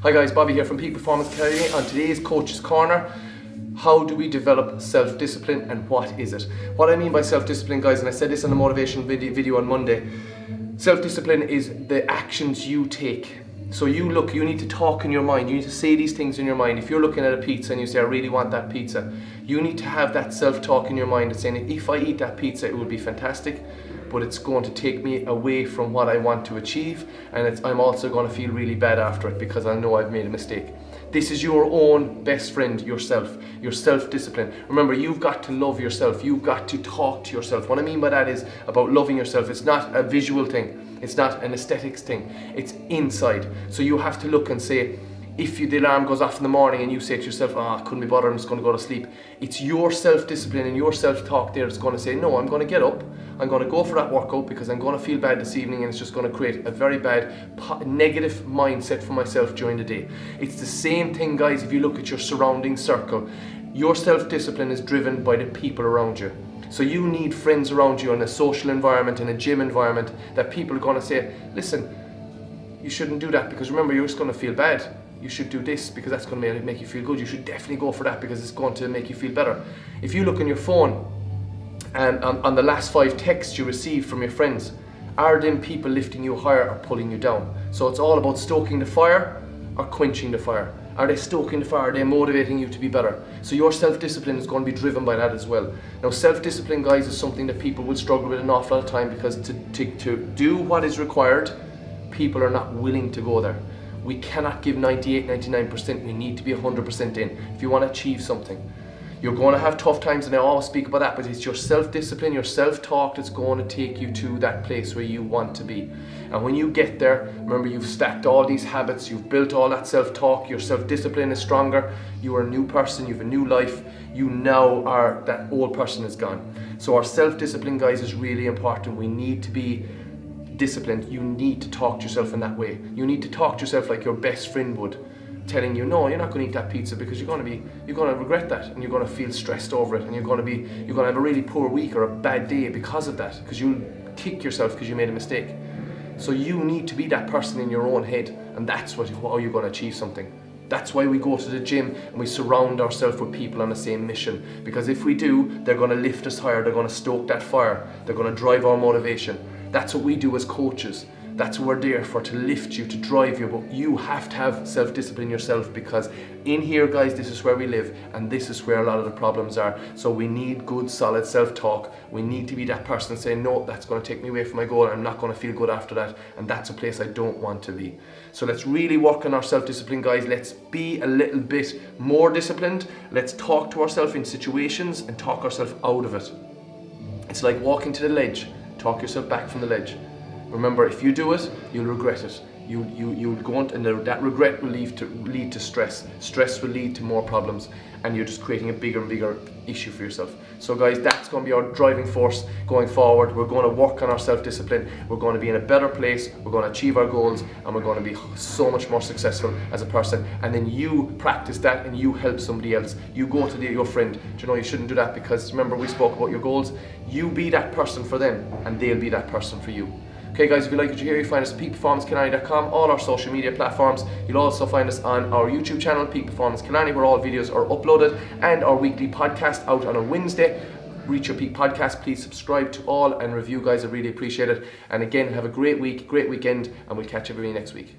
Hi guys, Bobby here from Peak Performance Academy. On today's Coach's Corner, how do we develop self-discipline and what is it? What I mean by self-discipline, guys, and I said this in the motivation video on Monday, self-discipline is the actions you take. So you need to talk in your mind, you need to say these things in your mind. If you're looking at a pizza and you say, I really want that pizza, you need to have that self-talk in your mind that's saying, if I eat that pizza, it will be fantastic, but it's going to take me away from what I want to achieve, and I'm also going to feel really bad after it because I know I've made a mistake. This is your own best friend, yourself, your self-discipline. Remember, you've got to love yourself. You've got to talk to yourself. What I mean by that is about loving yourself. It's not a visual thing. It's not an aesthetics thing. It's inside. So you have to look and say, if the alarm goes off in the morning and you say to yourself, I couldn't be bothered, I'm just going to go to sleep. It's your self-discipline and your self-talk there that's going to say, no, I'm going to get up, I'm going to go for that workout because I'm going to feel bad this evening, and it's just going to create a very bad negative mindset for myself during the day. It's the same thing, guys, if you look at your surrounding circle. Your self-discipline is driven by the people around you. So you need friends around you in a social environment, in a gym environment, that people are going to say, listen, you shouldn't do that because remember, you're just going to feel bad. You should do this because that's going to make you feel good. You should definitely go for that because it's going to make you feel better. If you look on your phone and on the last 5 texts you received from your friends, are them people lifting you higher or pulling you down? So it's all about stoking the fire or quenching the fire. Are they stoking the fire? Are they motivating you to be better? So your self-discipline is going to be driven by that as well. Now, self-discipline, guys, is something that people will struggle with an awful lot of time because to do what is required, people are not willing to go there. We cannot give 98, 99%. We need to be 100% in if you want to achieve something. You're going to have tough times, and I always speak about that, but it's your self-discipline, your self-talk that's going to take you to that place where you want to be. And when you get there, remember, you've stacked all these habits, you've built all that self-talk, your self-discipline is stronger, you are a new person, you have a new life, you now are, that old person is gone. So our self-discipline, guys, is really important. We need to be disciplined. You need to talk to yourself in that way. You need to talk to yourself like your best friend would, telling you, no, you're not going to eat that pizza because you're going to regret that, and you're going to feel stressed over it, and you're going to have a really poor week or a bad day because of that, because you'll kick yourself because you made a mistake. So you need to be that person in your own head, and that's how you're going to achieve something. That's why we go to the gym and we surround ourselves with people on the same mission, because if we do, they're going to lift us higher, they're going to stoke that fire, they're going to drive our motivation. That's what we do as coaches. That's what we're there for, to lift you, to drive you. But you have to have self-discipline yourself, because in here, guys, this is where we live, and this is where a lot of the problems are. So we need good, solid self-talk. We need to be that person saying, no, that's going to take me away from my goal. I'm not going to feel good after that, and that's a place I don't want to be. So let's really work on our self-discipline, guys. Let's be a little bit more disciplined. Let's talk to ourselves in situations and talk ourselves out of it. It's like walking to the ledge. Talk yourself back from the ledge. Remember, if you do it, you'll regret it. You'll go on, and that regret will lead to stress. Stress will lead to more problems, and you're just creating a bigger and bigger issue for yourself. So guys, that's going to be our driving force going forward. We're going to work on our self-discipline. We're going to be in a better place. We're going to achieve our goals, and we're going to be so much more successful as a person. And then you practice that, and you help somebody else. You go to your friend. Do you know, you shouldn't do that, because remember, we spoke about your goals. You be that person for them, and they'll be that person for you. Okay guys, if you like what you hear, you find us at peakperformancekinani.com, all our social media platforms. You'll also find us on our YouTube channel, Peak Performance Kinani, where all videos are uploaded, and our weekly podcast out on a Wednesday, Reach Your Peak Podcast. Please subscribe to all and review, guys. I really appreciate it. And again, have a great week, great weekend, and we'll catch everybody next week.